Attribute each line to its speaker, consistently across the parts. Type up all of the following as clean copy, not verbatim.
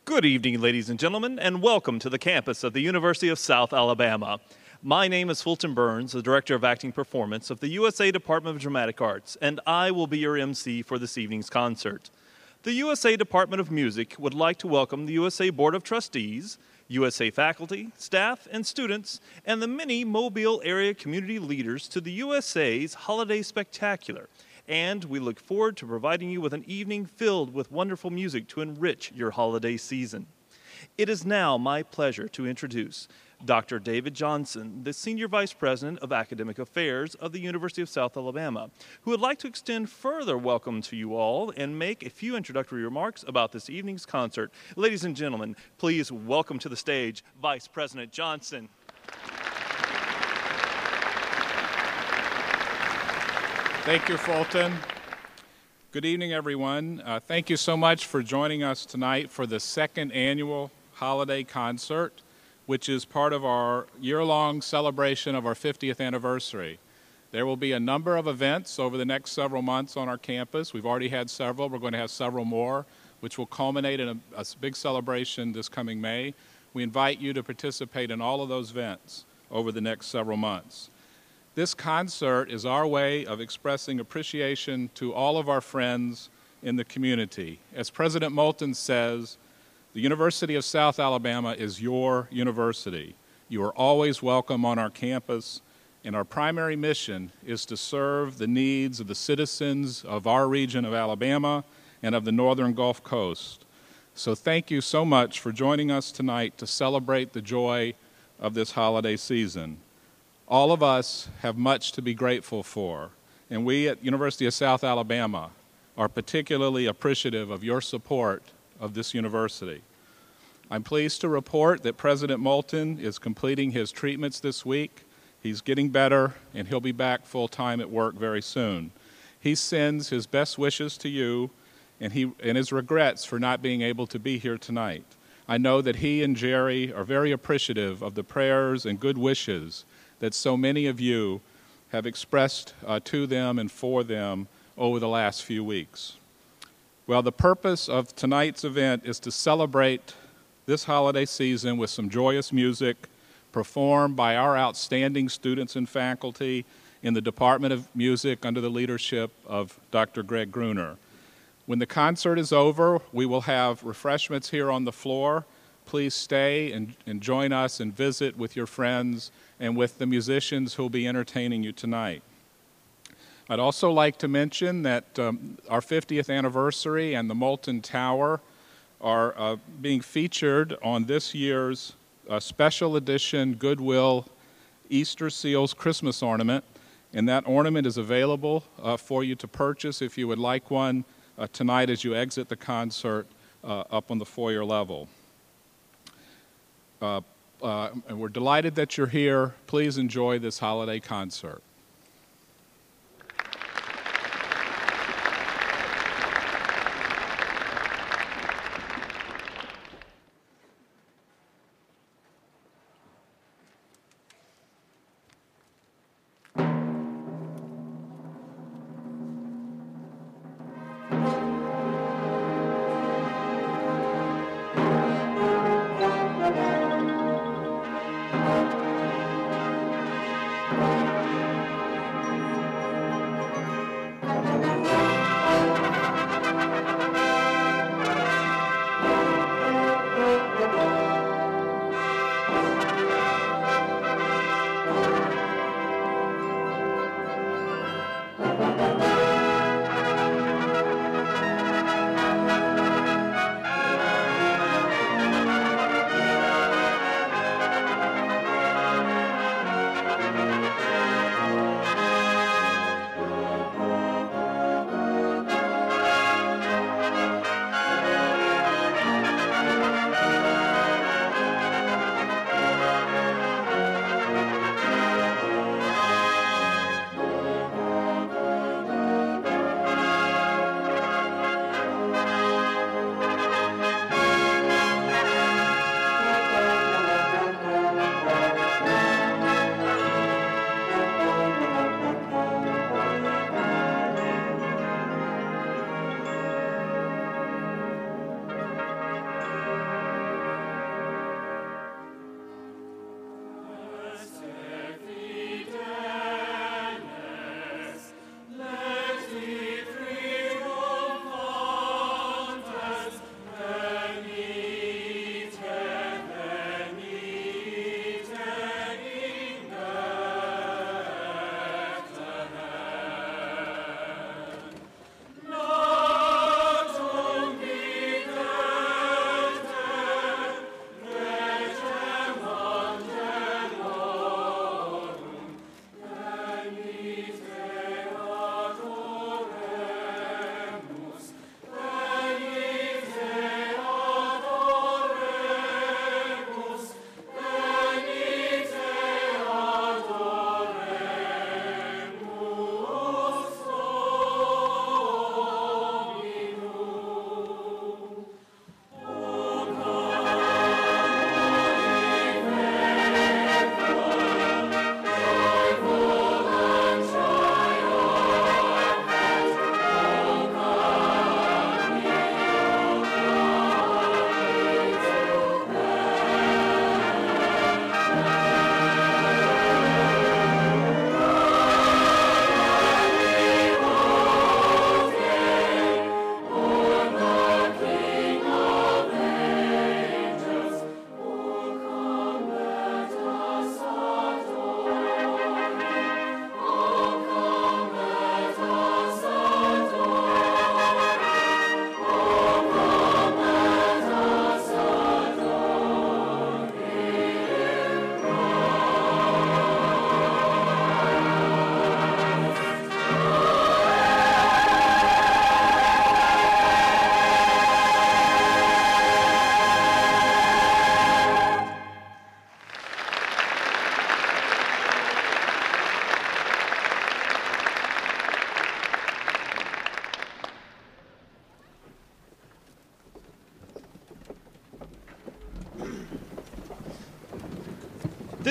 Speaker 1: Good evening, ladies and gentlemen, and welcome to the campus of the University of South Alabama. My name is Fulton Burns, the Director of Acting Performance of the USA Department of Dramatic Arts, and I will be your MC for this evening's concert. The USA Department of Music would like to welcome the USA Board of Trustees, USA faculty, staff, and students, and the many Mobile area community leaders to the USA's Holiday Spectacular. And we look forward to providing you with an evening filled with wonderful music to enrich your holiday season. It is now my pleasure to introduce Dr. David Johnson, the Senior Vice President of Academic Affairs of the University of South Alabama, who would like to extend further welcome to you all and make a few introductory remarks about this evening's concert. Ladies and gentlemen, please welcome to the stage Vice President Johnson.
Speaker 2: Thank you, Fulton. Good evening, everyone. Thank you so much for joining us tonight for the second annual holiday concert, which is part of our year-long celebration of our 50th anniversary. There will be a number of events over the next several months on our campus. We've already had several. We're going to have several more, which will culminate in a big celebration this coming May. We invite you to participate in all of those events over the next several months. This concert is our way of expressing appreciation to all of our friends in the community. As President Moulton says, the University of South Alabama is your university. You are always welcome on our campus, and our primary mission is to serve the needs of the citizens of our region of Alabama and of the northern Gulf Coast. So thank you so much for joining us tonight to celebrate the joy of this holiday season. All of us have much to be grateful for, and we at University of South Alabama are particularly appreciative of your support of this university. I'm pleased to report that President Moulton is completing his treatments this week. He's getting better, and he'll be back full-time at work very soon. He sends his best wishes to you and his regrets for not being able to be here tonight. I know that he and Jerry are very appreciative of the prayers and good wishes that so many of you have expressed to them and for them over the last few weeks. Well, the purpose of tonight's event is to celebrate this holiday season with some joyous music performed by our outstanding students and faculty in the Department of Music under the leadership of Dr. Greg Gruner. When the concert is over, we will have refreshments here on the floor. Please stay and join us and visit with your friends and with the musicians who will be entertaining you tonight. I'd also like to mention that our 50th anniversary and the Moulton Tower are being featured on this year's special edition Goodwill Easter Seals Christmas ornament, and that ornament is available for you to purchase if you would like one tonight as you exit the concert up on the foyer level. And we're delighted that you're here. Please enjoy this holiday concert.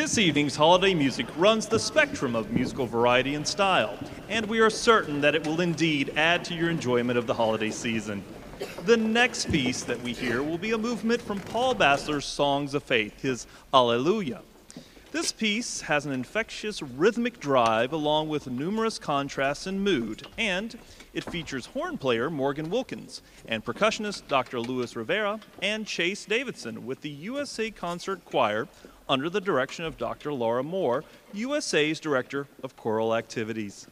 Speaker 1: This evening's holiday music runs the spectrum of musical variety and style, and we are certain that it will indeed add to your enjoyment of the holiday season. The next piece that we hear will be a movement from Paul Basler's Songs of Faith, his Alleluia. This piece has an infectious rhythmic drive along with numerous contrasts in mood, and it features horn player Morgan Wilkins and percussionist Dr. Louis Rivera and Chase Davidson with the USA Concert Choir under the direction of Dr. Laura Moore, USA's Director of Choral Activities.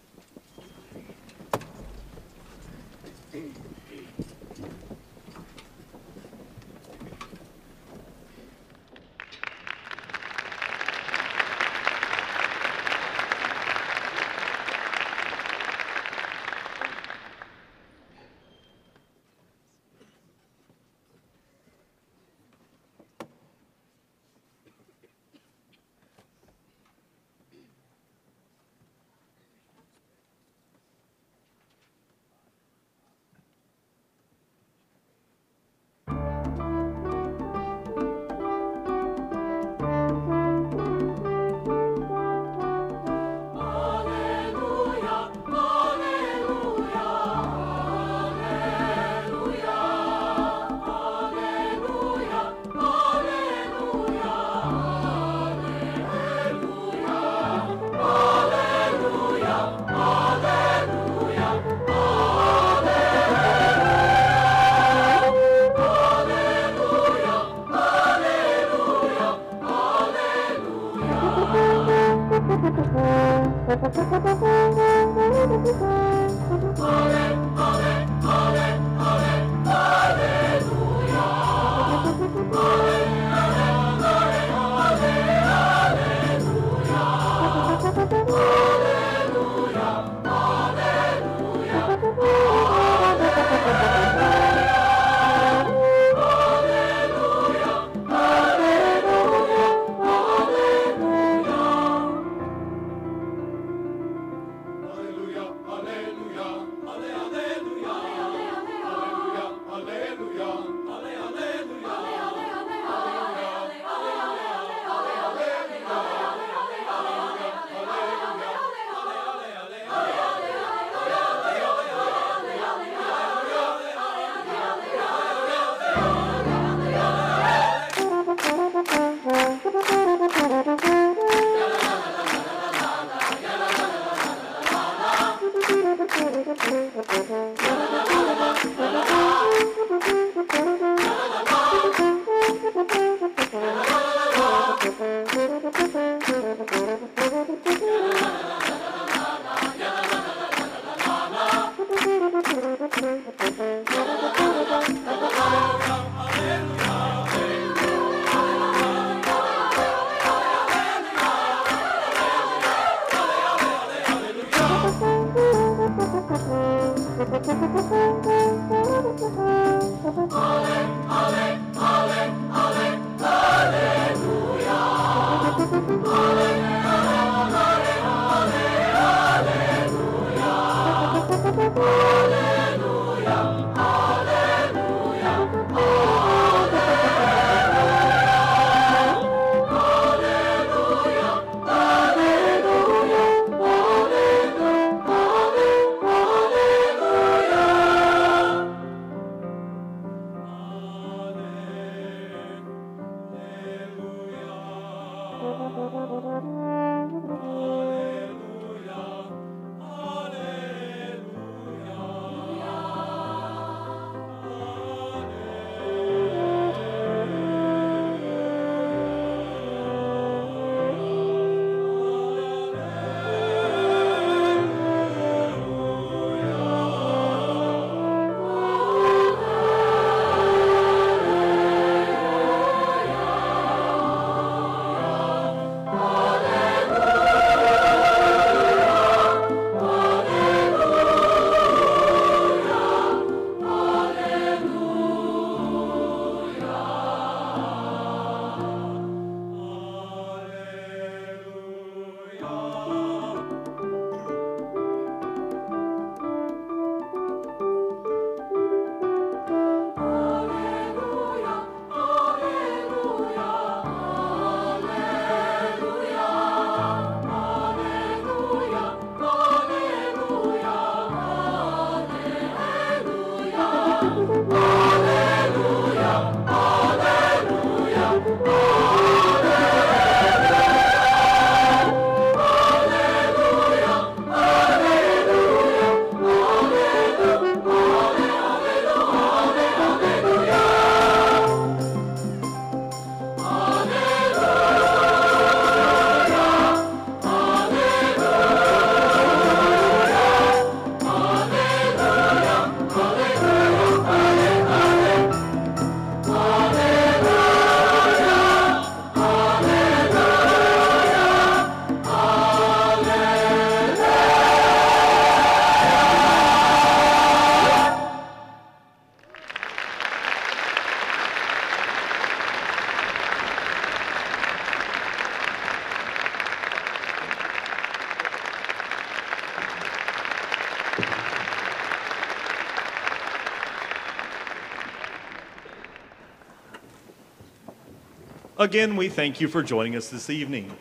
Speaker 1: Again, we thank you for joining us this evening.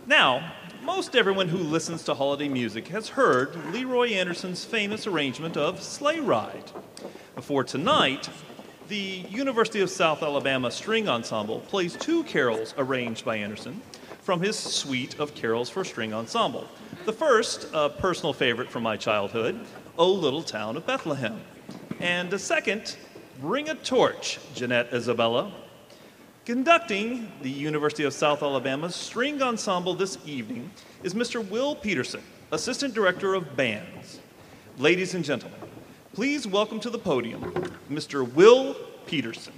Speaker 1: Now, most everyone who listens to holiday music has heard Leroy Anderson's famous arrangement of Sleigh Ride. For tonight, the University of South Alabama String Ensemble plays two carols arranged by Anderson from his suite of carols for string ensemble. The first, a personal favorite from my childhood, O Little Town of Bethlehem. And the second, Bring a Torch, Jeanette Isabella. Conducting the University of South Alabama's string ensemble this evening is Mr. Will Peterson, Assistant Director of Bands. Ladies and gentlemen, please welcome to the podium Mr. Will Peterson.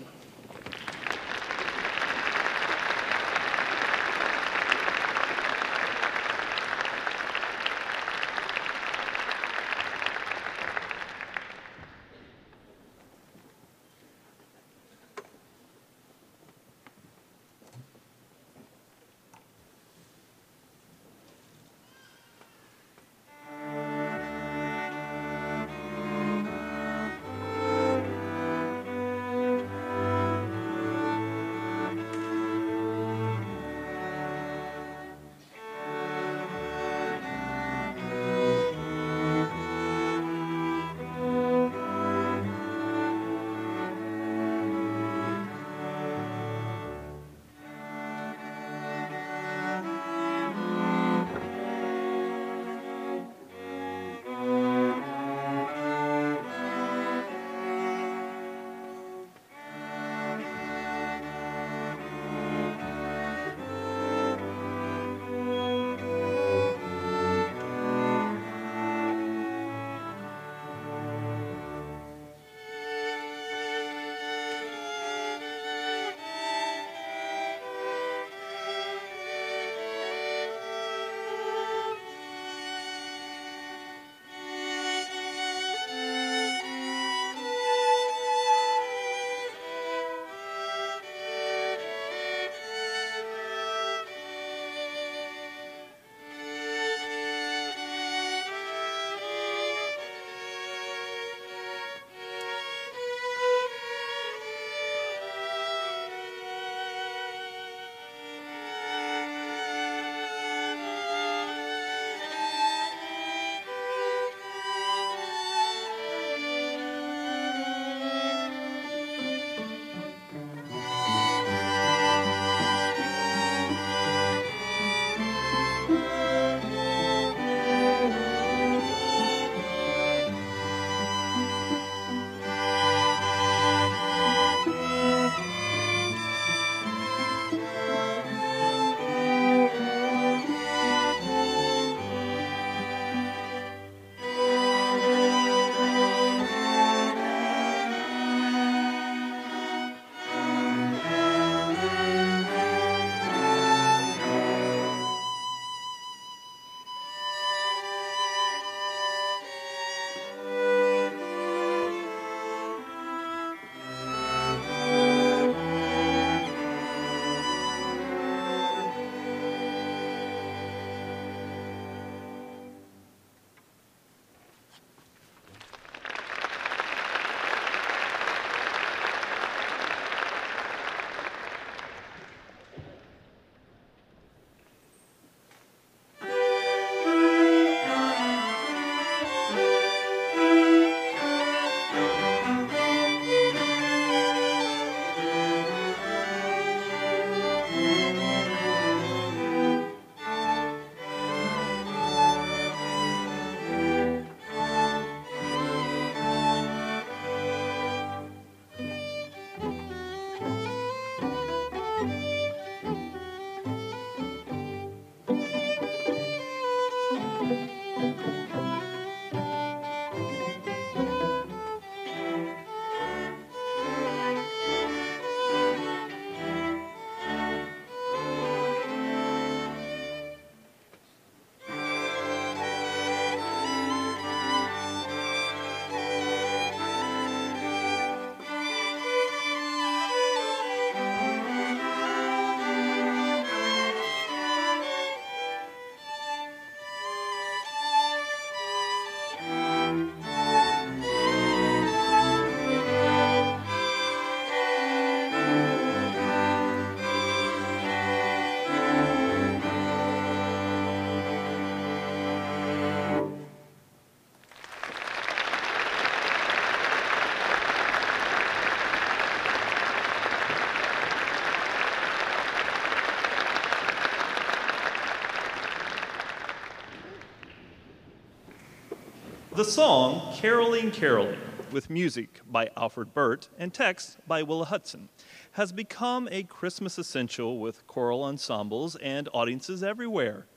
Speaker 1: The song Caroling Caroling, with music by Alfred Burt and text by Willa Hudson, has become a Christmas essential with choral ensembles and audiences everywhere.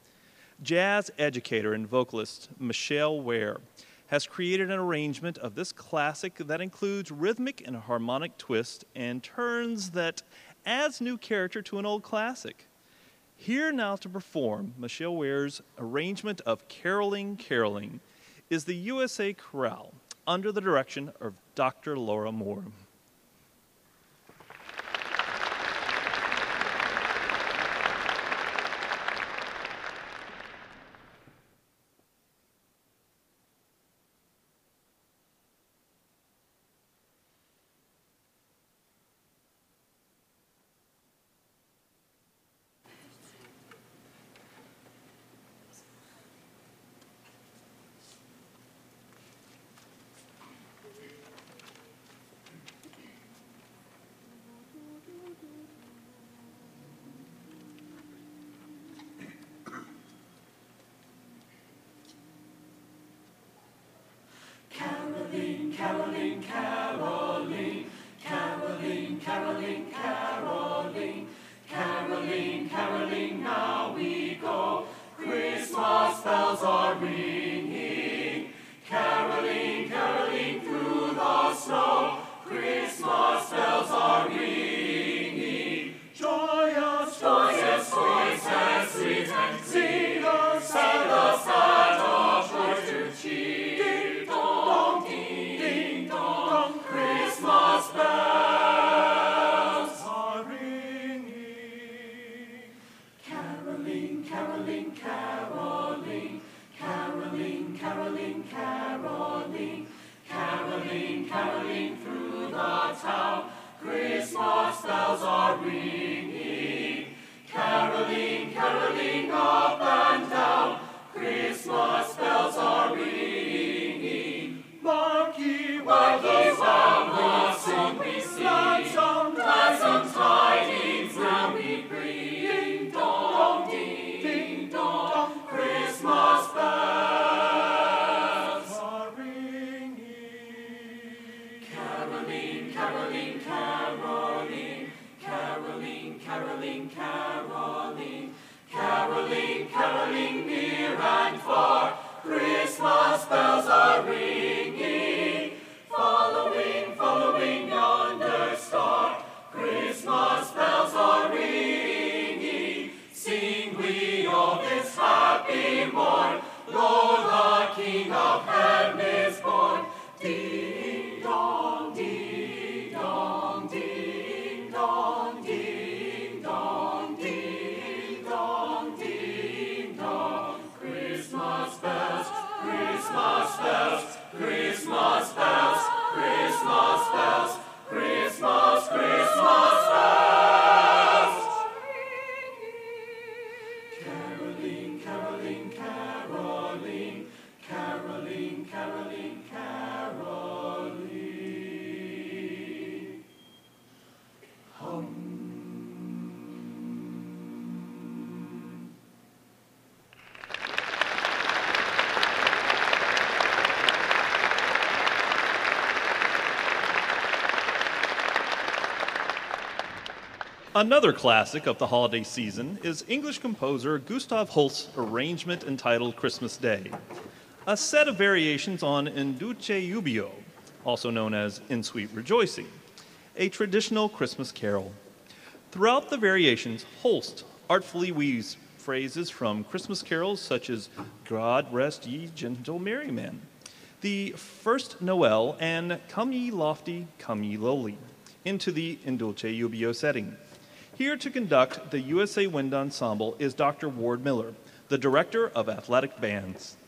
Speaker 1: Jazz educator and vocalist Michelle Ware has created an arrangement of this classic that includes rhythmic and harmonic twist and turns that adds new character to an old classic. Here now to perform Michelle Ware's arrangement of Caroling Caroling is the USA Chorale under the direction of Dr. Laura Moore.
Speaker 3: Caroling, caroling, caroling, caroling, caroling, caroling, caroling, now we go. Christmas bells are ringing, caroling, caroling through the snow. Christmas bells are ringing, joyous, joyous voices sweet and sing the sad of joy to cheer. Christmas bells are ringing. Caroling, caroling, caroling, caroling, caroling, caroling, caroling, caroling through the town. Christmas bells are ringing. Caroling, caroling up and down. Christmas bells are ringing. Mark ye well the song we sing, glad tidings now we bring. Ding dong, ding dong, Christmas bells are ringing. Caroling, caroling, caroling, caroling, caroling, caroling, caroling, caroling near and far. Christmas bells are ringing, following, following yonder star. Christmas bells are ringing, sing we all this happy morn. Lo, the King of Heaven is born. Ding dong, ding dong, ding dong, ding dong, ding dong, ding dong. Christmas bells, Christmas bells, Christmas bells, Christmas bells, Christmas, Christmas bells. Caroling, caroling, caroling, caroling, caroling, caroling. Hum.
Speaker 1: Another classic of the holiday season is English composer Gustav Holst's arrangement entitled Christmas Day, a set of variations on In Dulce Jubilo, also known as In Sweet Rejoicing, a traditional Christmas carol. Throughout the variations, Holst artfully weaves phrases from Christmas carols such as God rest ye gentle merrymen, the First Noel, and Come ye lofty, come ye lowly, into the In Dulce Jubilo setting. Here to conduct the USA Wind Ensemble is Dr. Ward Miller, the Director of Athletic Bands.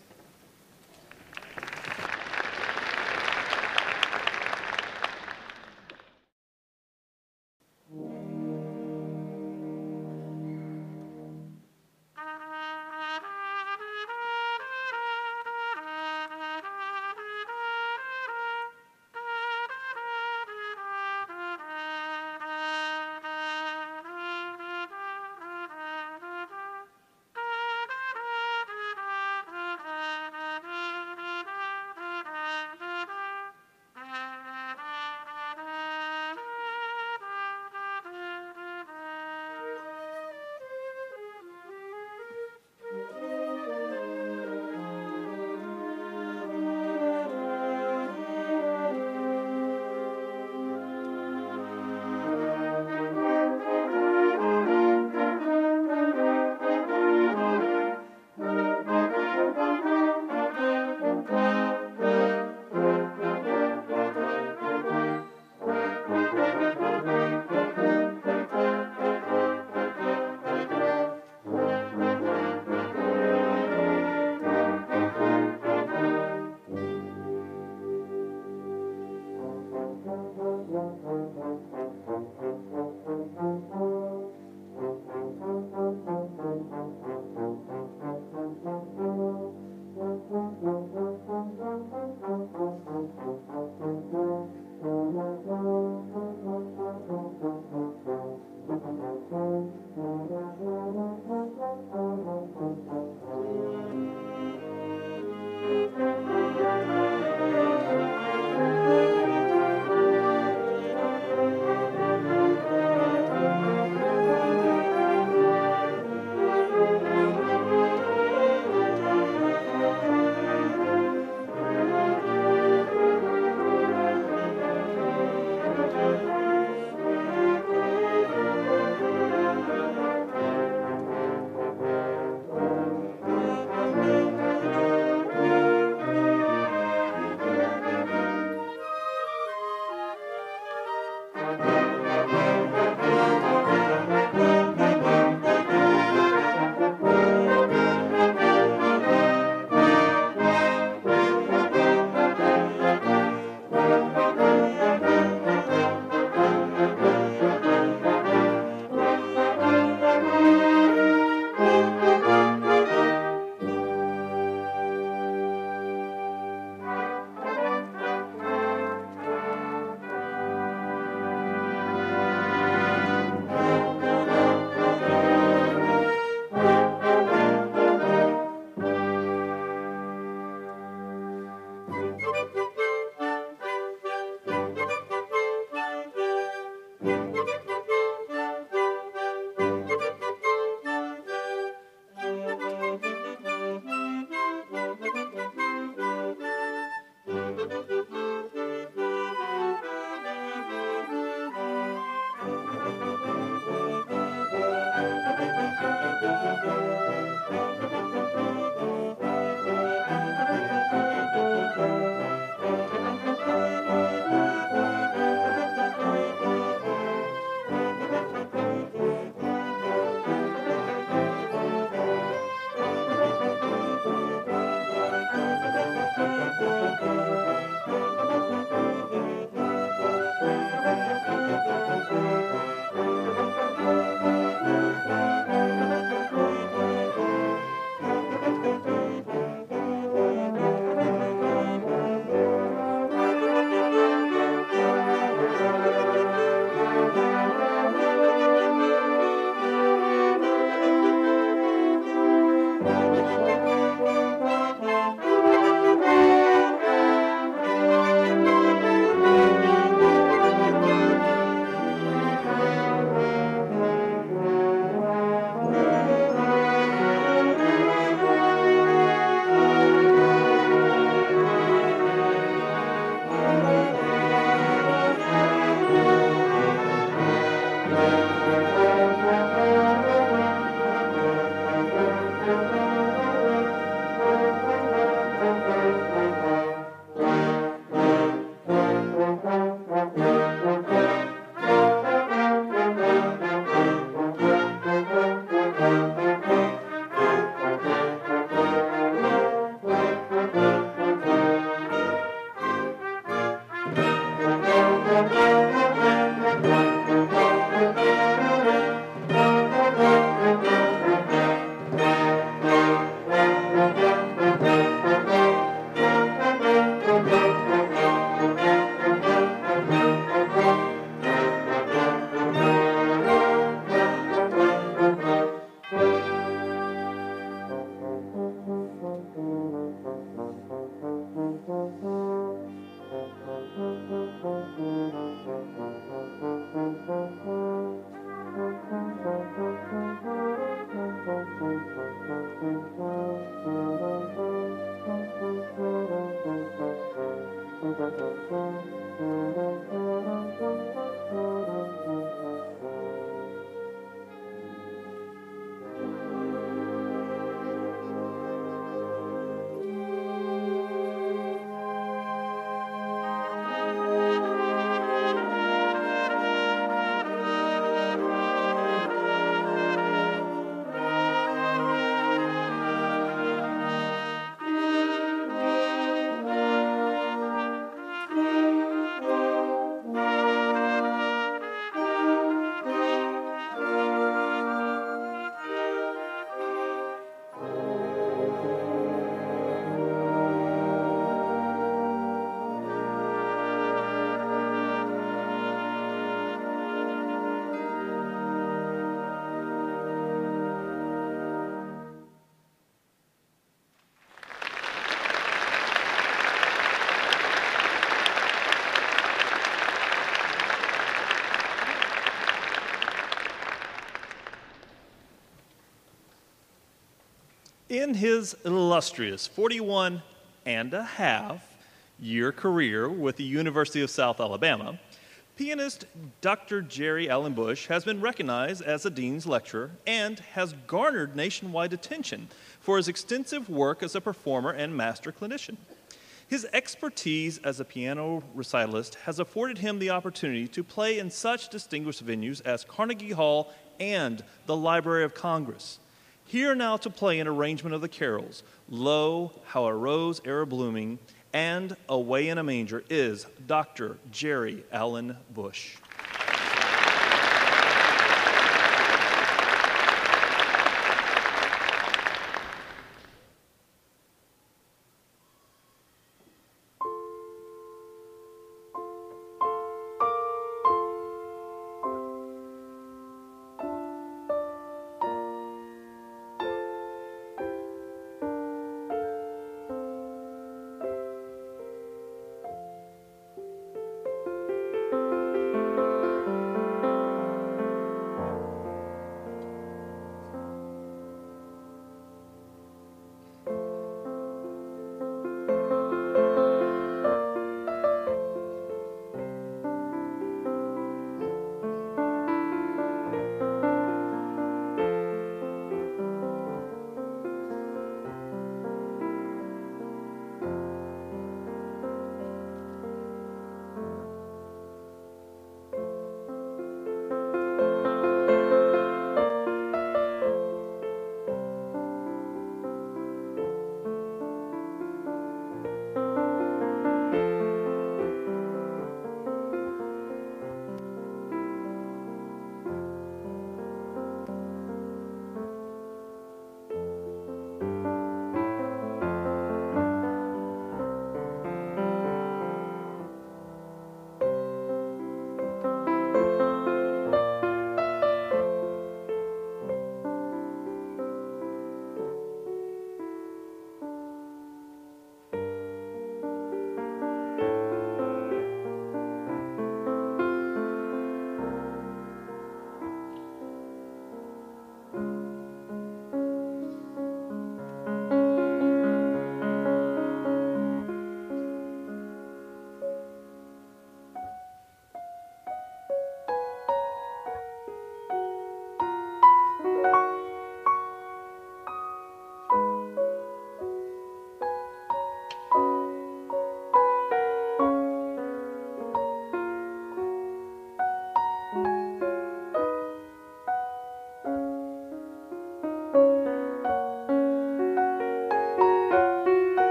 Speaker 1: In his illustrious 41 and a half year career with the University of South Alabama, pianist Dr. Jerry Allen Bush has been recognized as a Dean's Lecturer and has garnered nationwide attention for his extensive work as a performer and master clinician. His expertise as a piano recitalist has afforded him the opportunity to play in such distinguished venues as Carnegie Hall and the Library of Congress. Here now to play an arrangement of the carols, Lo, How a Rose E'er Blooming, and Away in a Manger is Dr. Jerry Allen Bush.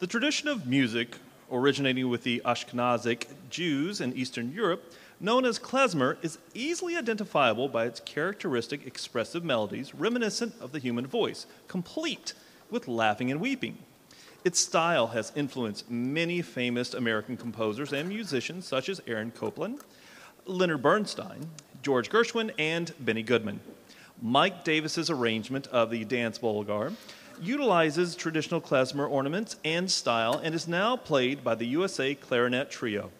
Speaker 1: The tradition of music originating with the Ashkenazic Jews in Eastern Europe, known as Klezmer, is easily identifiable by its characteristic expressive melodies reminiscent of the human voice, complete with laughing and weeping. Its style has influenced many famous American composers and musicians such as Aaron Copland, Leonard Bernstein, George Gershwin, and Benny Goodman. Mike Davis's arrangement of the Dance Bulgar utilizes traditional klezmer ornaments and style and is now played by the USA Clarinet Trio.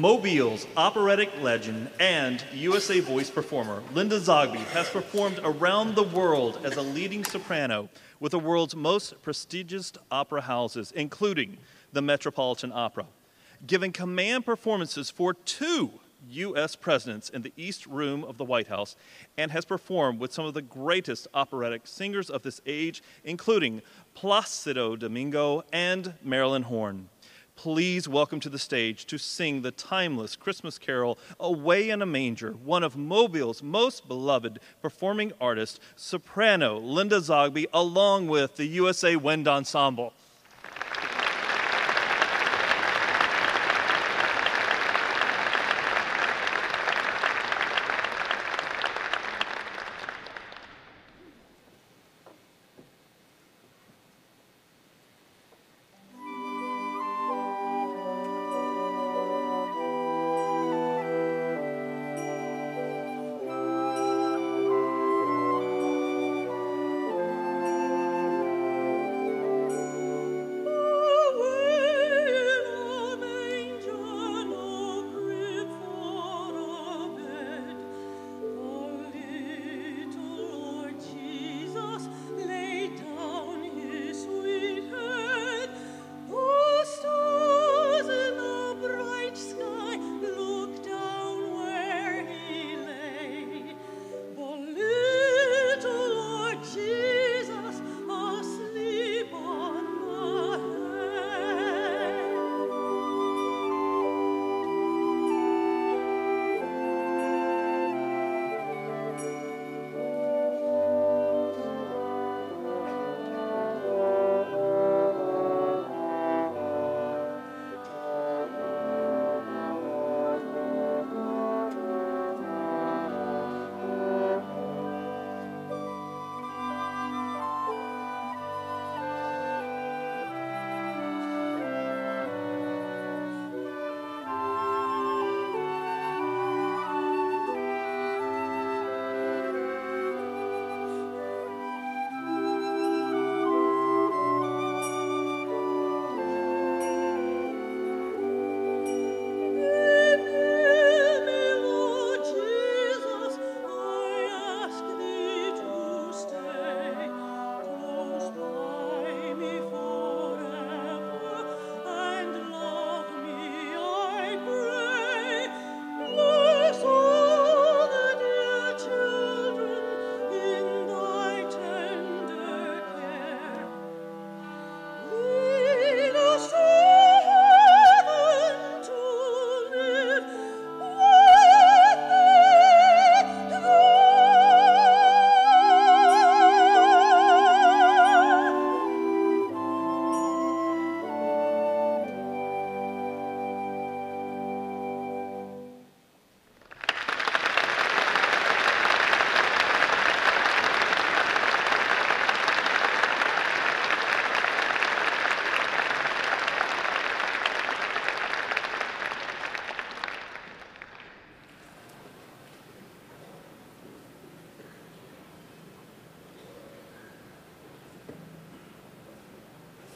Speaker 1: Mobile's operatic legend and USA voice performer, Linda Zogby, has performed around the world as a leading soprano with the world's most prestigious opera houses, including the Metropolitan Opera, giving command performances for 2 U.S. presidents in the East Room of the White House, and has performed with some of the greatest operatic singers of this age, including Placido Domingo and Marilyn Horne. Please welcome to the stage to sing the timeless Christmas carol, Away in a Manger, one of Mobile's most beloved performing artists, soprano Linda Zogby, along with the USA Wind Ensemble.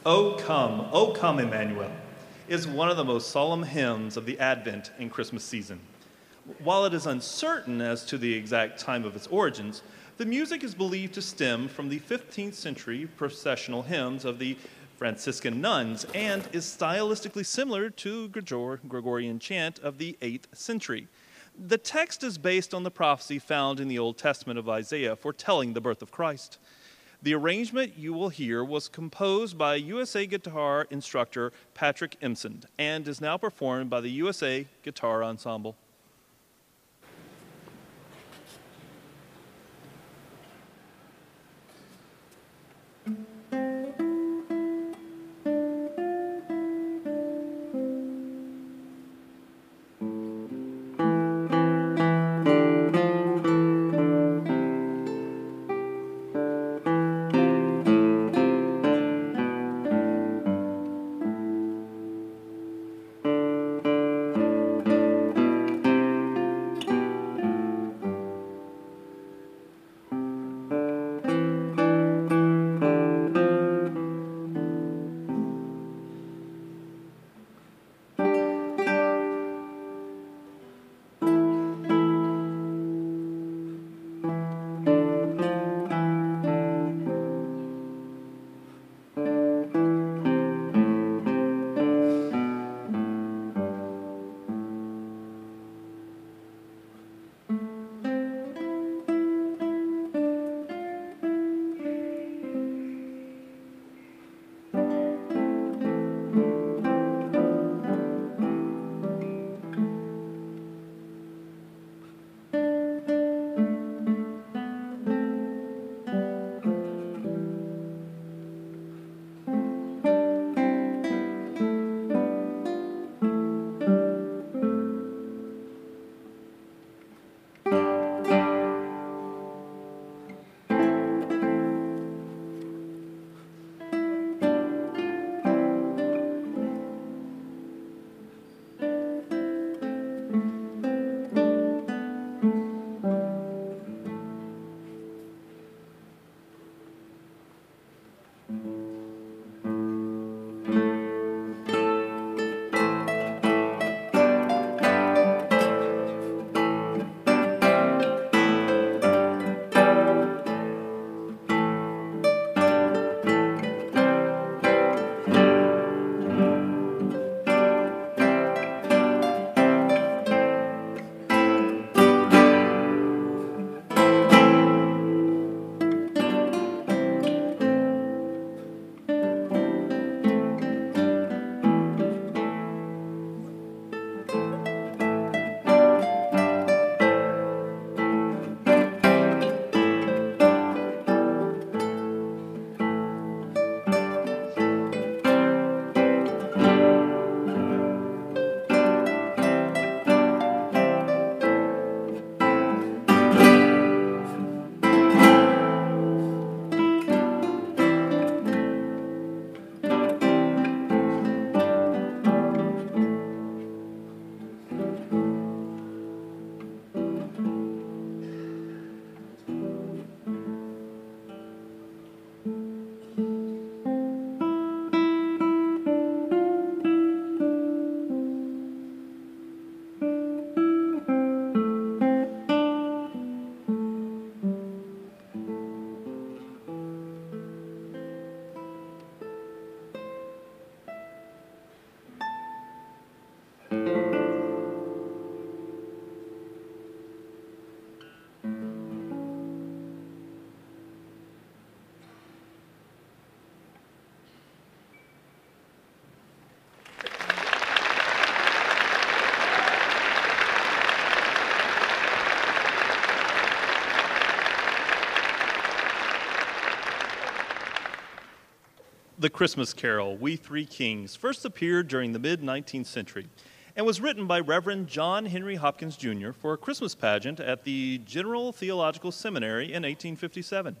Speaker 1: O come, Emmanuel, is one of the most solemn hymns of the Advent and Christmas season. While it is uncertain as to the exact time of its origins, the music is believed to stem from the 15th century processional hymns of the Franciscan nuns and is stylistically similar to Gregorian chant of the 8th century. The text is based on the prophecy found in the Old Testament of Isaiah foretelling the birth of Christ. The arrangement you will hear was composed by USA guitar instructor Patrick Emsond and is now performed by the USA Guitar Ensemble. The Christmas carol, We Three Kings, first appeared during the mid-19th century and was written by Reverend John Henry Hopkins Jr. for a Christmas pageant at the General Theological Seminary in 1857.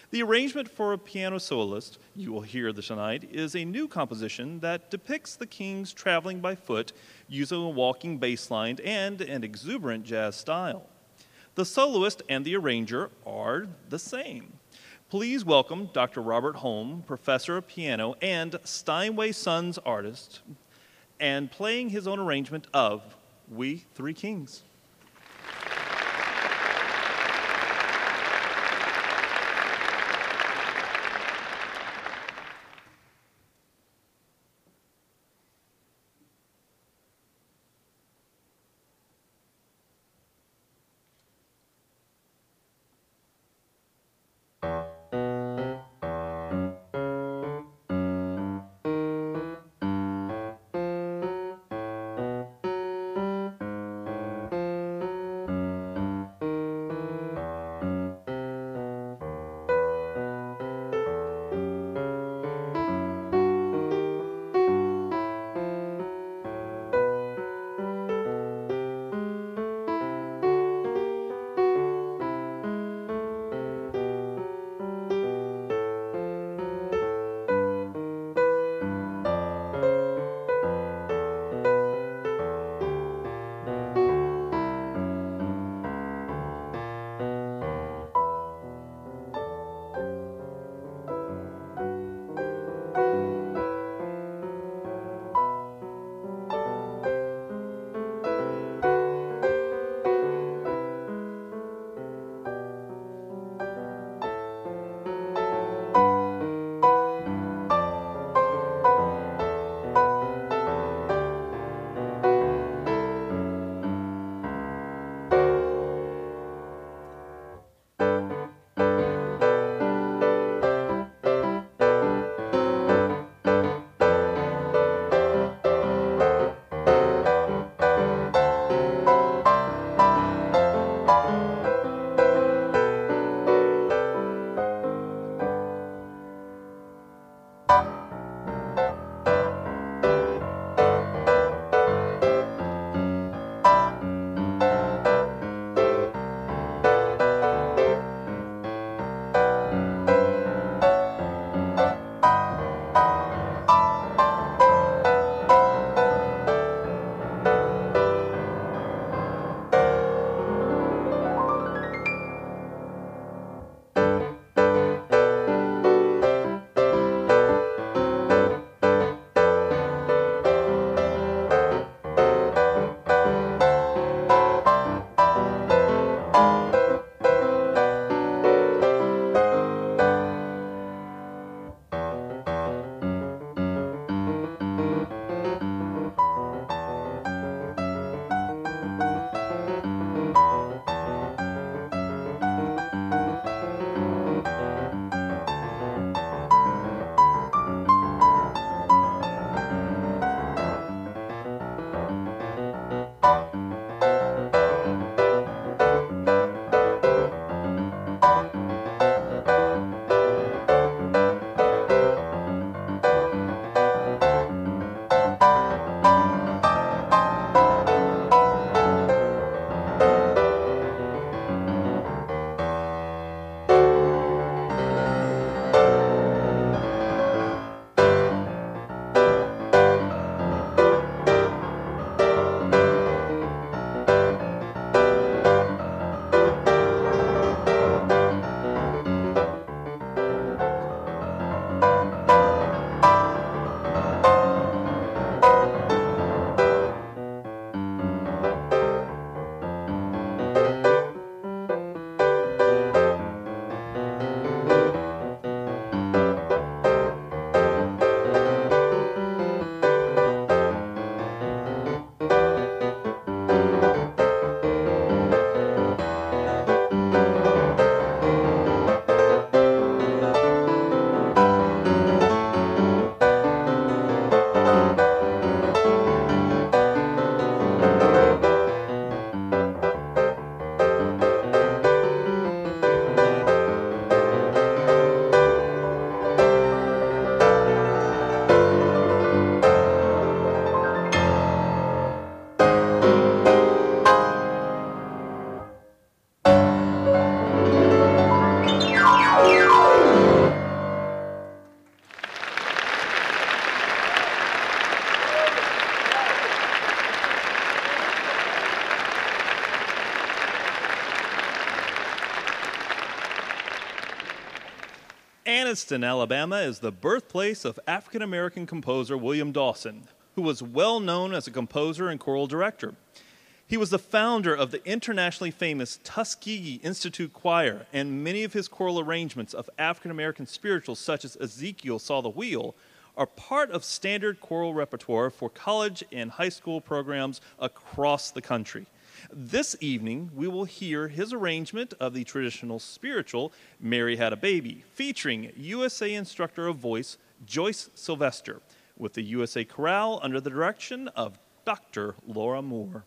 Speaker 1: The arrangement for a piano soloist, you will hear this tonight, is a new composition that depicts the kings traveling by foot using a walking bass line and an exuberant jazz style. The soloist and the arranger are the same. Please welcome Dr. Robert Holm, professor of piano and Steinway Sons artist, and playing his own arrangement of We Three Kings. Anniston, Alabama is the birthplace of African-American composer William Dawson, who was well known as a composer and choral director. He was the founder of the internationally famous Tuskegee Institute Choir, and many of his choral arrangements of African-American spirituals, such as Ezekiel Saw the Wheel, are part of standard choral repertoire for college and high school programs across the country. This evening, we will hear his arrangement of the traditional spiritual, Mary Had a Baby, featuring USA instructor of voice, Joyce Sylvester, with the USA Chorale under the direction of Dr. Laura Moore.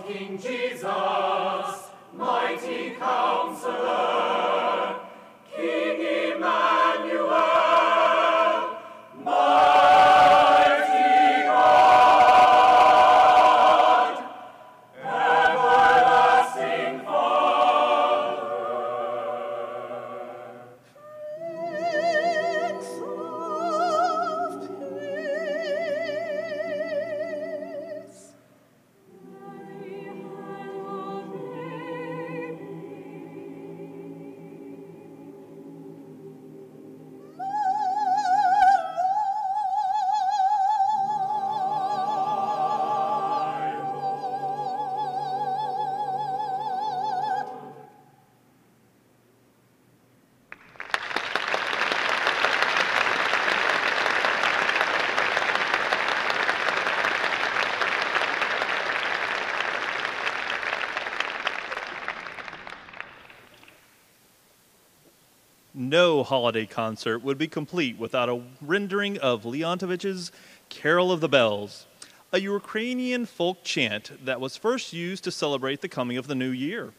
Speaker 3: King Jesus, mighty Counselor, King Emmanuel, mighty God, everlasting Father. Prince of Peace.
Speaker 1: No holiday concert would be complete without a rendering of Leontovich's Carol of the Bells, a Ukrainian folk chant that was first used to celebrate the coming of the new year.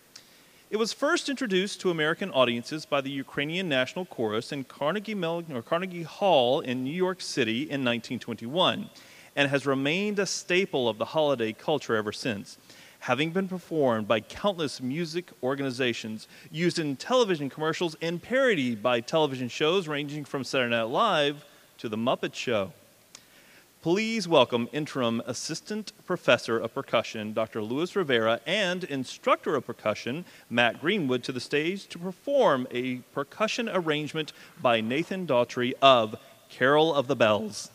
Speaker 1: It was first introduced to American audiences by the Ukrainian National Chorus in Carnegie Hall in New York City in 1921, and has remained a staple of the holiday culture ever since, having been performed by countless music organizations, used in television commercials, and parodied by television shows ranging from Saturday Night Live to The Muppet Show. Please welcome Interim Assistant Professor of Percussion, Dr. Luis Rivera, and Instructor of Percussion, Matt Greenwood, to the stage to perform a percussion arrangement by Nathan Daughtry of Carol of the Bells.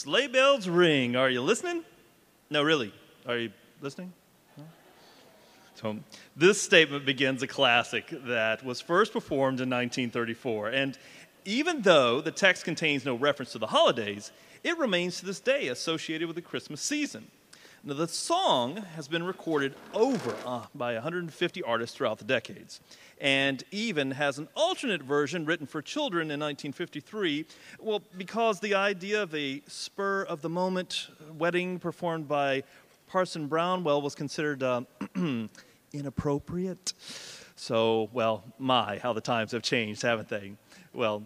Speaker 1: Sleigh bells ring. Are you listening? No, really. Are you listening? No? So, this statement begins a classic that was first performed in 1934. And even though the text contains no reference to the holidays, it remains to this day associated with the Christmas season. Now, the song has been recorded over by 150 artists throughout the decades, and even has an alternate version written for children in 1953, well, because the idea of a spur-of-the-moment wedding performed by Parson Brownwell was considered inappropriate. So, well, how the times have changed, haven't they? Well,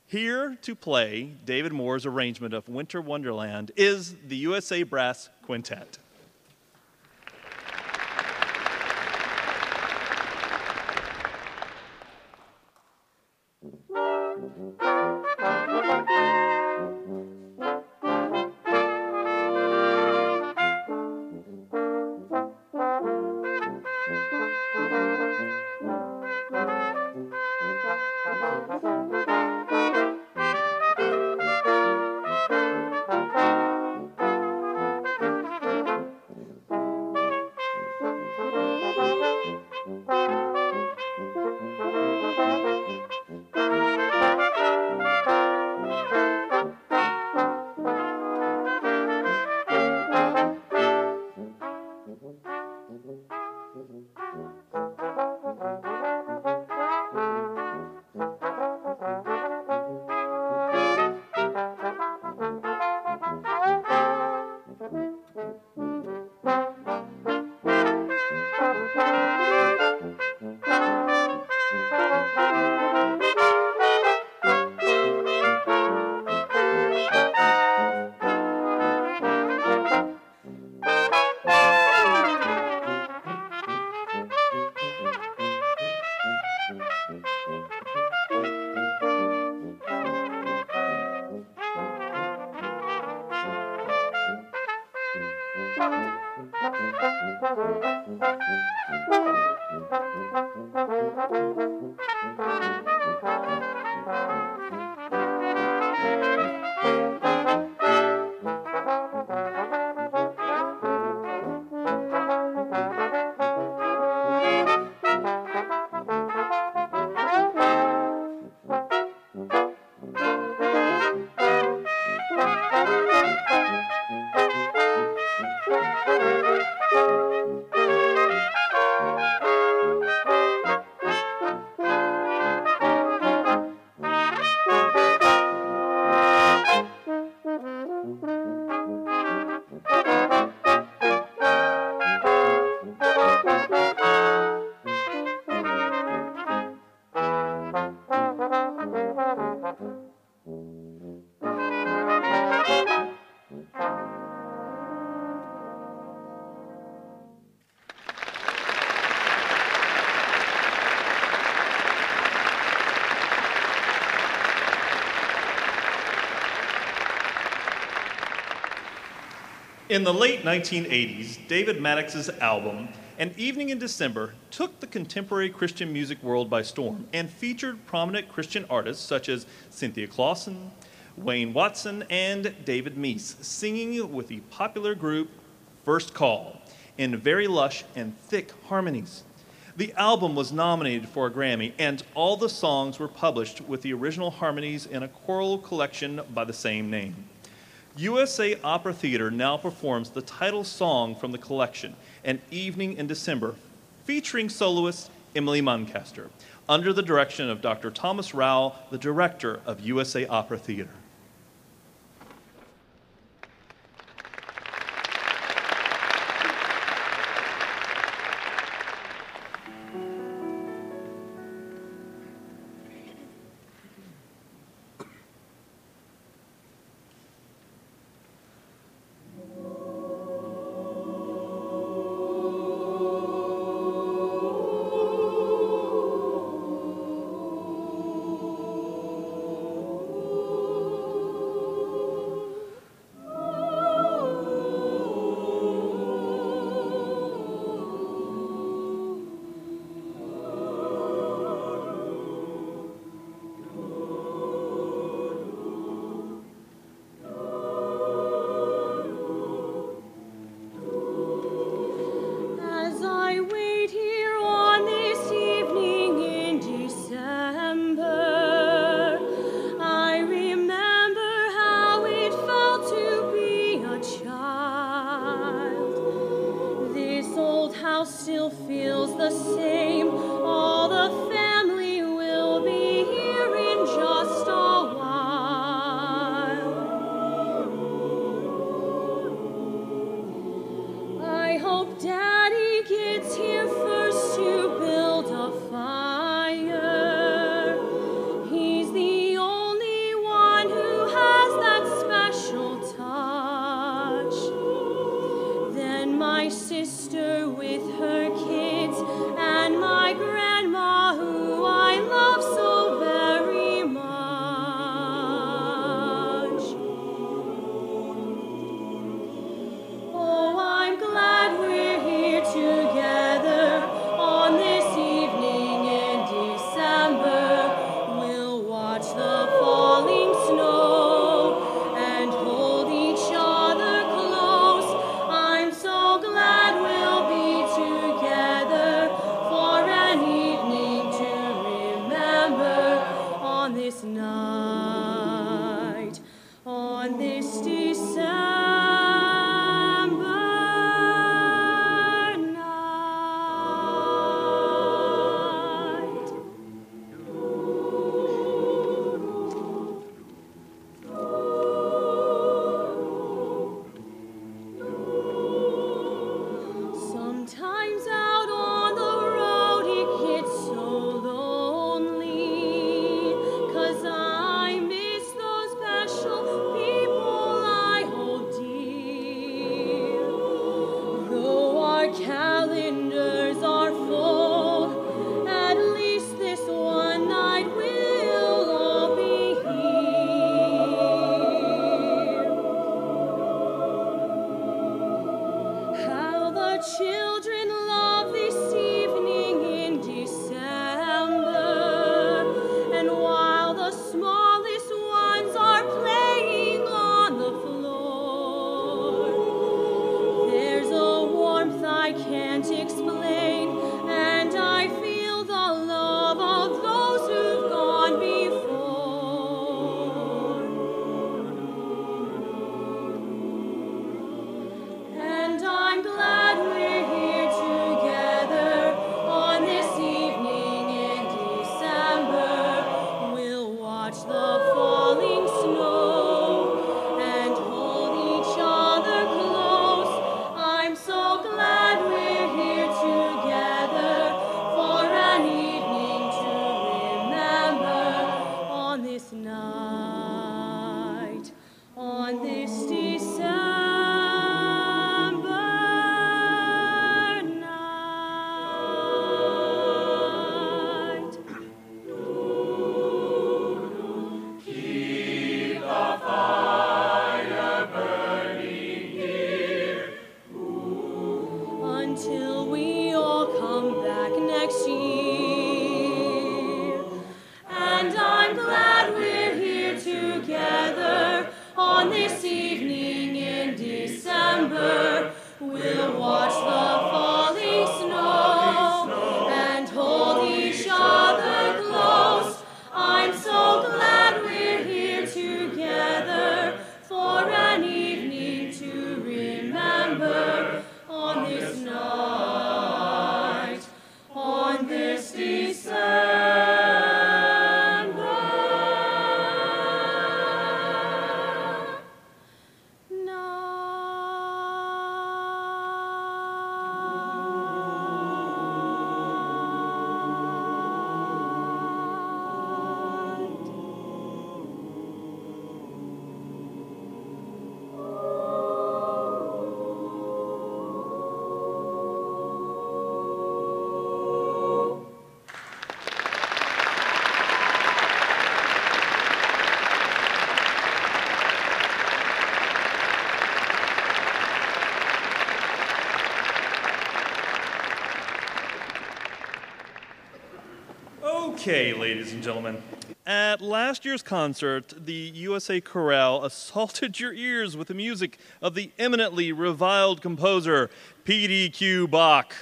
Speaker 1: here to play David Moore's arrangement of Winter Wonderland is the USA Brass Quintet. In the late 1980s, David Maddox's album, An Evening in December, took the contemporary Christian music world by storm and featured prominent Christian artists such as Cynthia Clawson, Wayne Watson, and David Meese, singing with the popular group First Call in very lush and thick harmonies. The album was nominated for a Grammy, and all the songs were published with the original harmonies in a choral collection by the same name. USA Opera Theater now performs the title song from the collection, An Evening in December, featuring soloist Emily Muncaster, under the direction of Dr. Thomas Rowell, the director of USA Opera Theater.
Speaker 4: Together
Speaker 1: Okay, ladies and gentlemen. At last year's concert, the USA Chorale assaulted your ears with the music of the eminently reviled composer P.D.Q. Bach,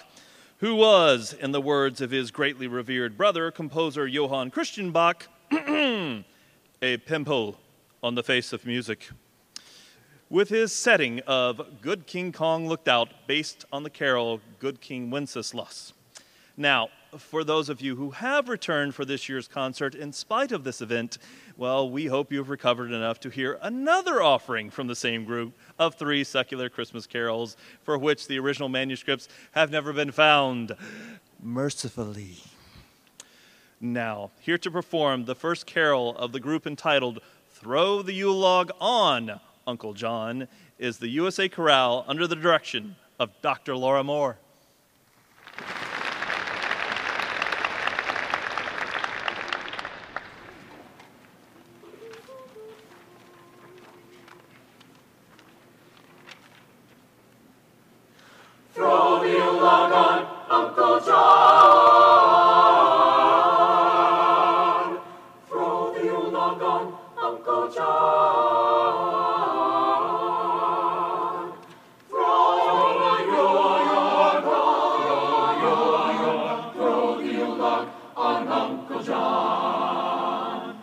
Speaker 1: who was, in the words of his greatly revered brother, composer Johann Christian Bach, a pimple on the face of music. With his setting of Good King Kong Looked Out, based on the carol Good King Wenceslas. Now, for those of you who have returned for this year's concert in spite of this event, well, we hope you've recovered enough to hear another offering from the same group of 3 secular Christmas carols for which the original manuscripts have never been found, mercifully. Now, here to perform the first carol of the group entitled Throw the Yule Log On, Uncle John, is the USA Chorale under the direction of Dr. Laura Moore.
Speaker 3: Throw the Yule log on, Uncle John. Throw the Yule log on, Uncle John. Throw the Yule log on, Uncle John.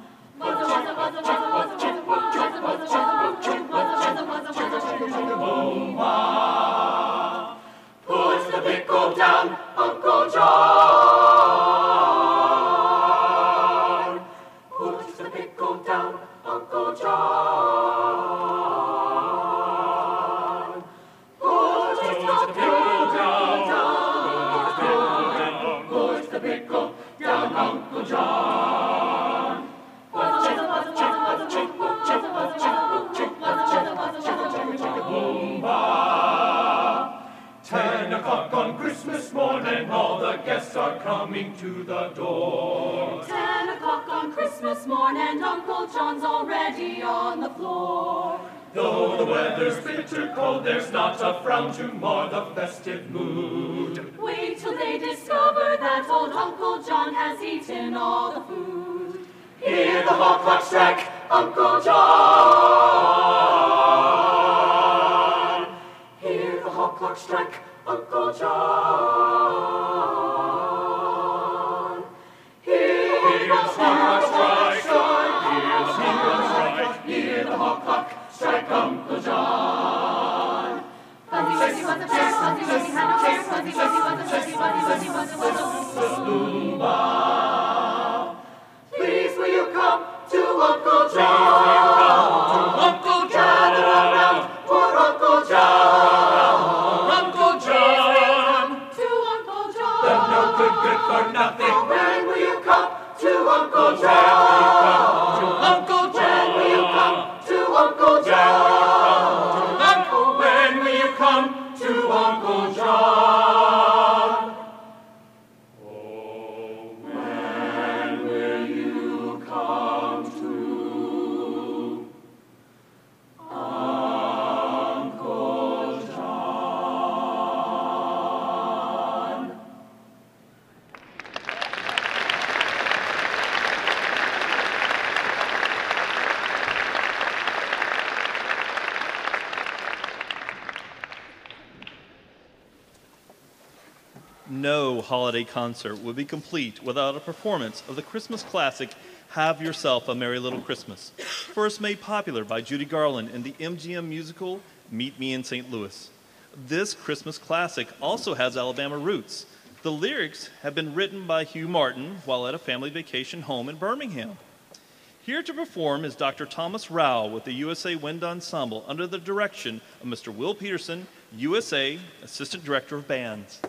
Speaker 3: Push the pickle down, Uncle John. Push the pickle down, Uncle John. Push the pickle down, push the pickle down, Uncle John. Boom-ba. 10 o'clock on Christmas morning, all the guests are coming to the door.
Speaker 4: 10 o'clock on Christmas morning, Uncle John's already on the floor.
Speaker 3: Though the weather's bitter cold, there's not a frown to mar the festive mood.
Speaker 4: Wait till they discover that old Uncle John has eaten all the food.
Speaker 3: Hear the hall clock strike, Uncle John. Hear the hall clock strike, Uncle John. Hear the hall clock strike, hear the hall clock strike, Uncle John.
Speaker 4: Fuzzy, fuzzy, was a bear, fuzzy, fuzzy, had no hair, fuzzy, fuzzy, was a fuzzy, fuzzy, fuzzy, was a
Speaker 3: Loomba. Please will you come to Uncle John? Uncle John. Gather around for Uncle John. Uncle John.
Speaker 4: to Uncle John.
Speaker 3: The no good for nothing. When will you come to Uncle John? Uncle John. When will you come to Uncle John? Uncle, when will you come to Uncle John? Oh, when will you come to Uncle John?
Speaker 1: No holiday concert would be complete without a performance of the Christmas classic Have Yourself a Merry Little Christmas, first made popular by Judy Garland in the MGM musical Meet Me in St. Louis. This Christmas classic also has Alabama roots. The lyrics have been written by Hugh Martin while at a family vacation home in Birmingham. Here to perform is Dr. Thomas Rao with the USA Wind Ensemble under the direction of Mr. Will Peterson, USA Assistant Director of Bands.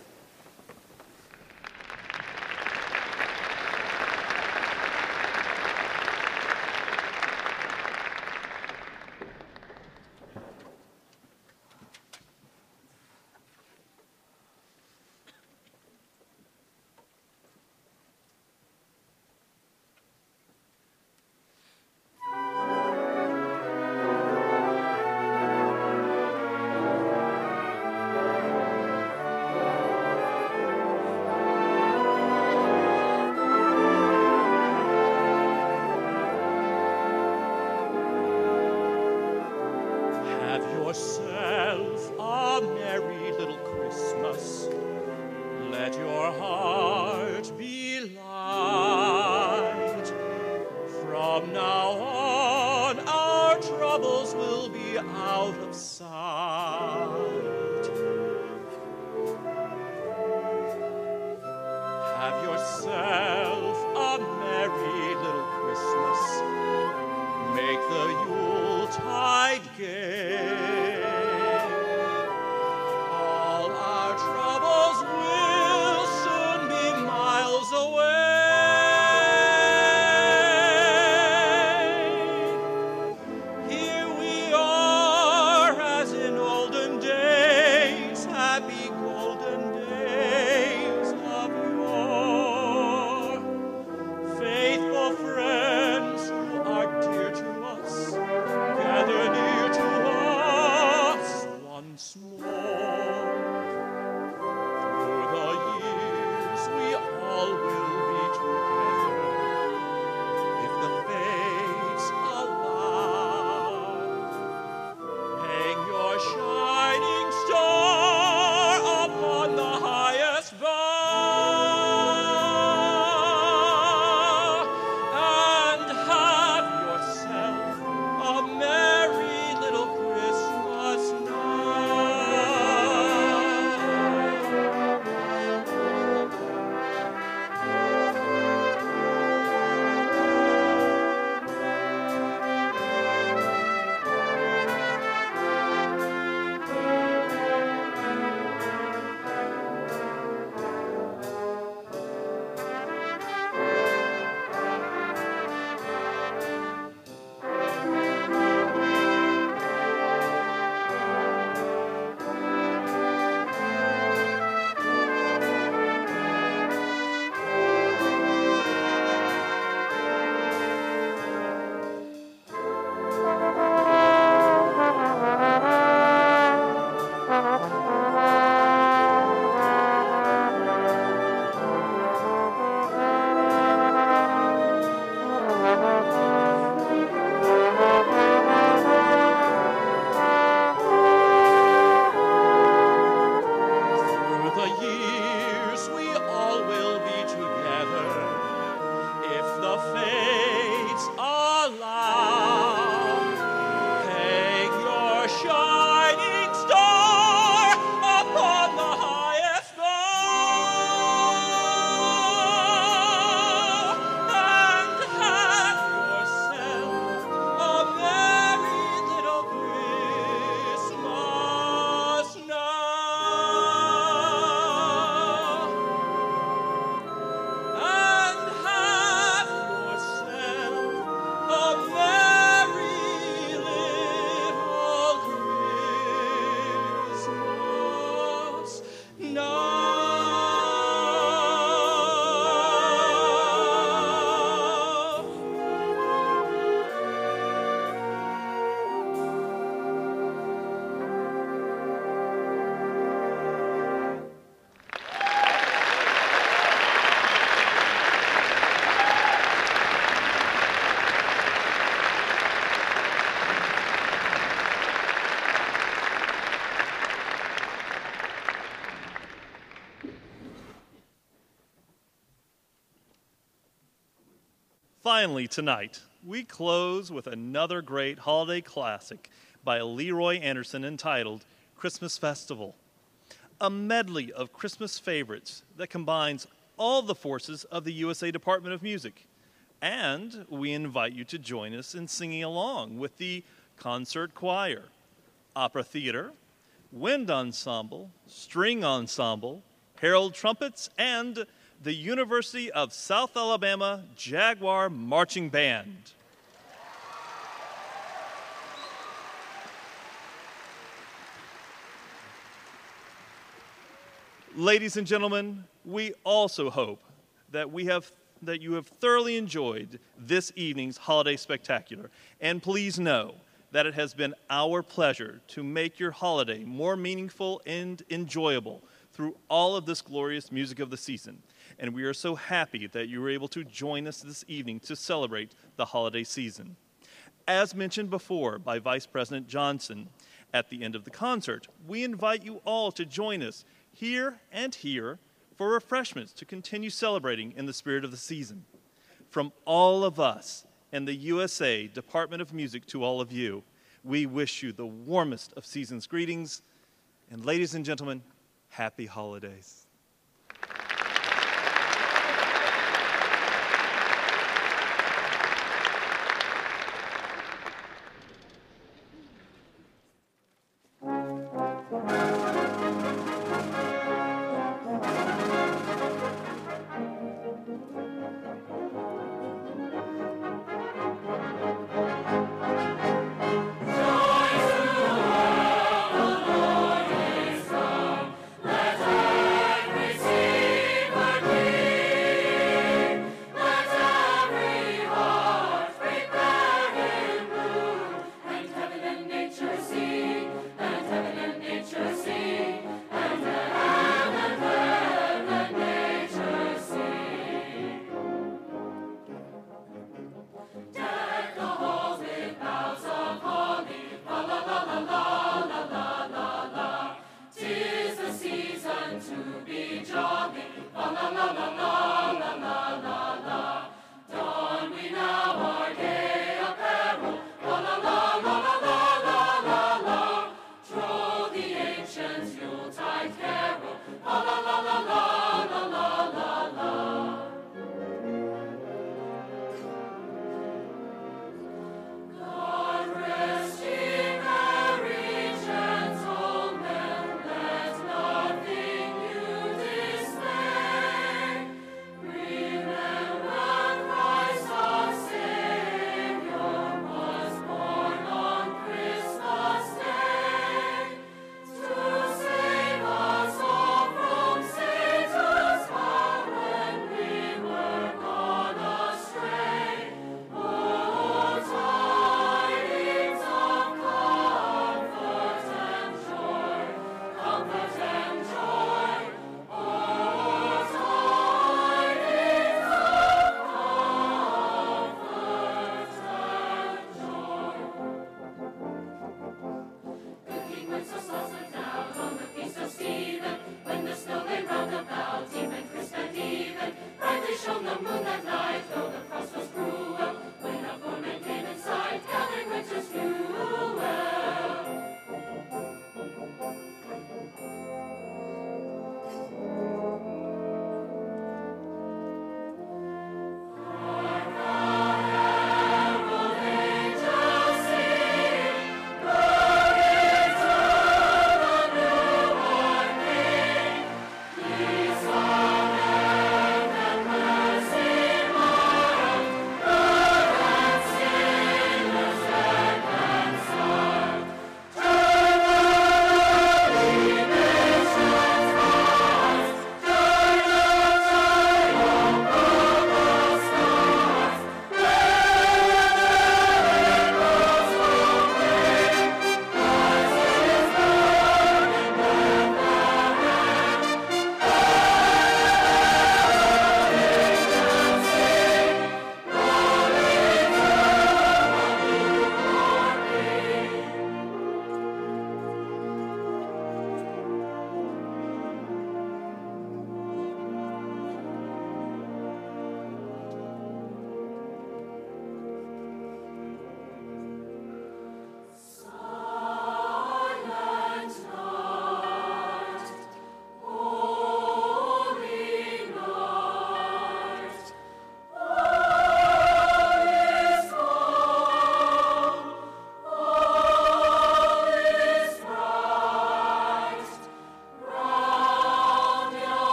Speaker 1: once more. Through the years we all will be together, if the fates allow. Hang your shining star upon the highest bough, and have yourself a merry little Christmas now. Through the years we all will be together, if the fates allow. Hang your shining star upon the highest bough, and have yourself a merry little Christmas now. And have yourself a merry little Christmas now. Finally, tonight, we close with another great holiday classic by Leroy Anderson entitled Christmas Festival, a medley of Christmas favorites that combines all the forces of the USA Department of Music. And we invite you to join us in singing along with the concert choir, opera theater, wind ensemble, string ensemble, herald trumpets, and the University of South Alabama Jaguar Marching Band. Ladies and gentlemen, we also hope that you have thoroughly enjoyed this evening's holiday spectacular. And please know that it has been our pleasure to make your holiday more meaningful and enjoyable through all of this glorious music of the season. And we are so happy that you were able to join us this evening to celebrate the holiday season. As mentioned before by Vice President Johnson, at the end of the concert, we invite you all to join us here and here for refreshments to continue celebrating in the spirit of the season. From all of us and the USA Department of Music to all of you, we wish you the warmest of season's greetings. And ladies and gentlemen, happy holidays.
Speaker 3: Let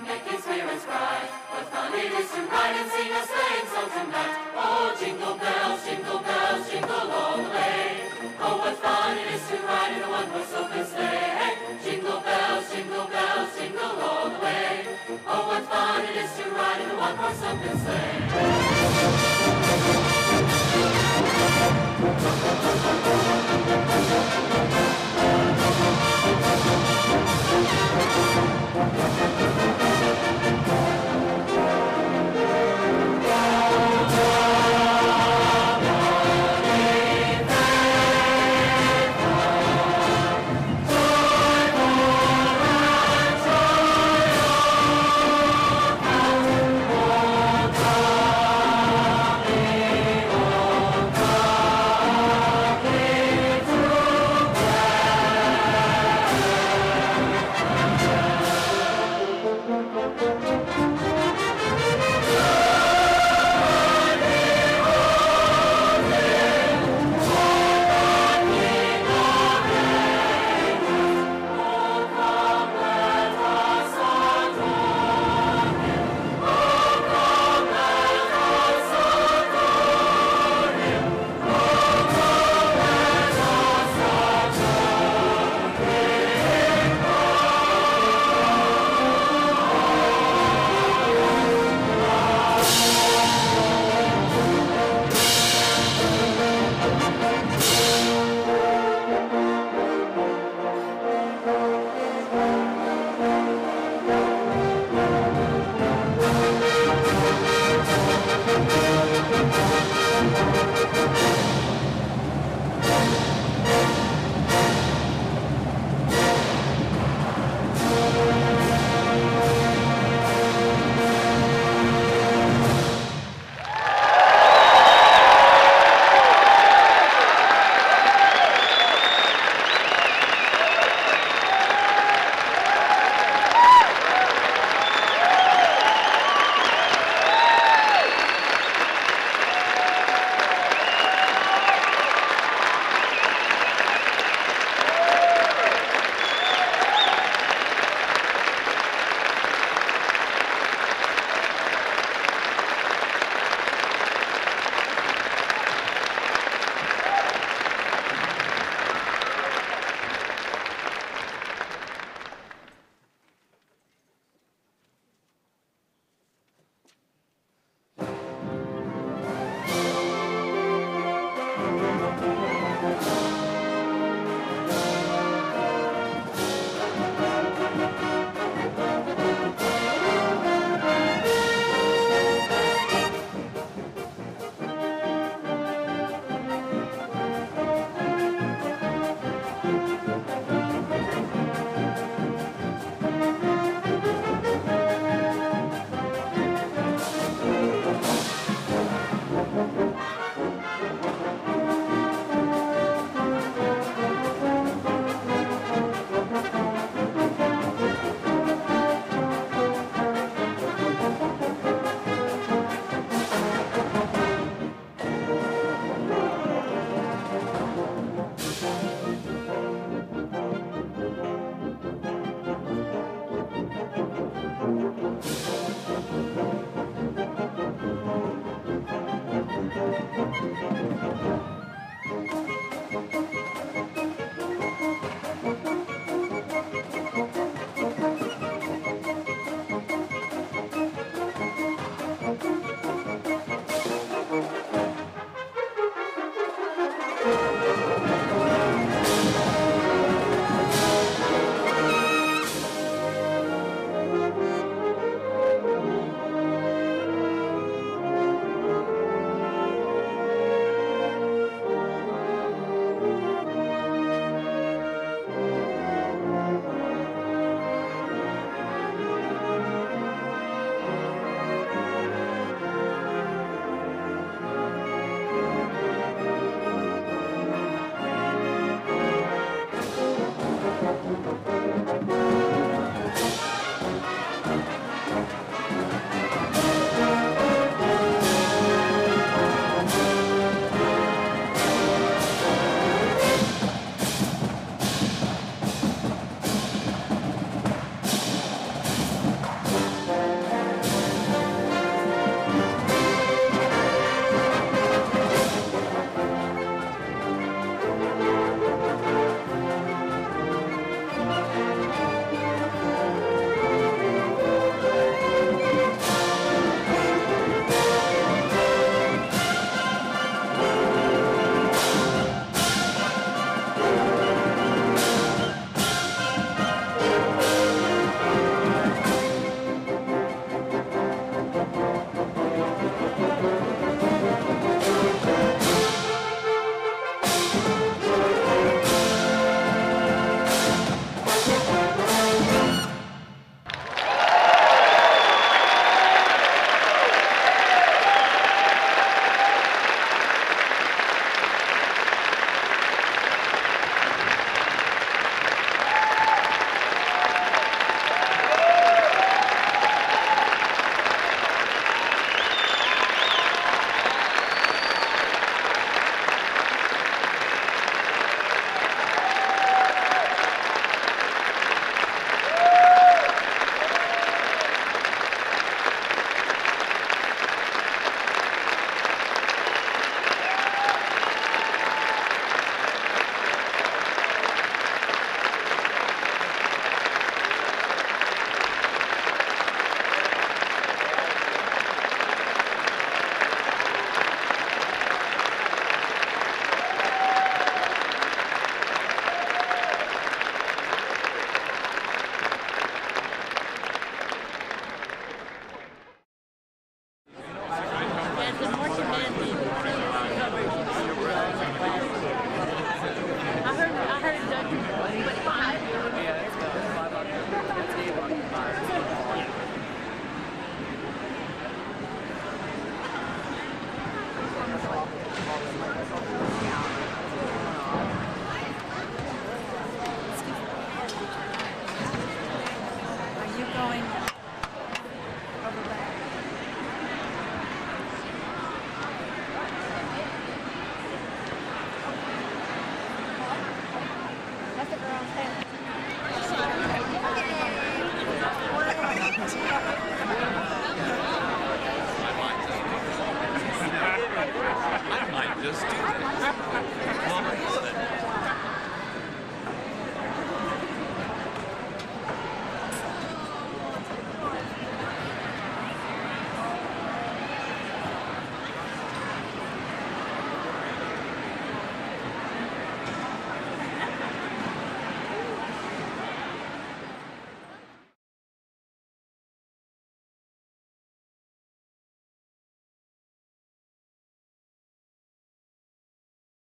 Speaker 3: Make your spirits bright. What fun it is to ride and sing a sleighing song tonight. Oh, jingle bells, jingle all the way. Oh, what fun it is to ride in a one-horse open sleigh. Jingle bells, jingle all the way. Oh, what fun it is to ride in a one-horse open sleigh.
Speaker 5: Christopher on stage.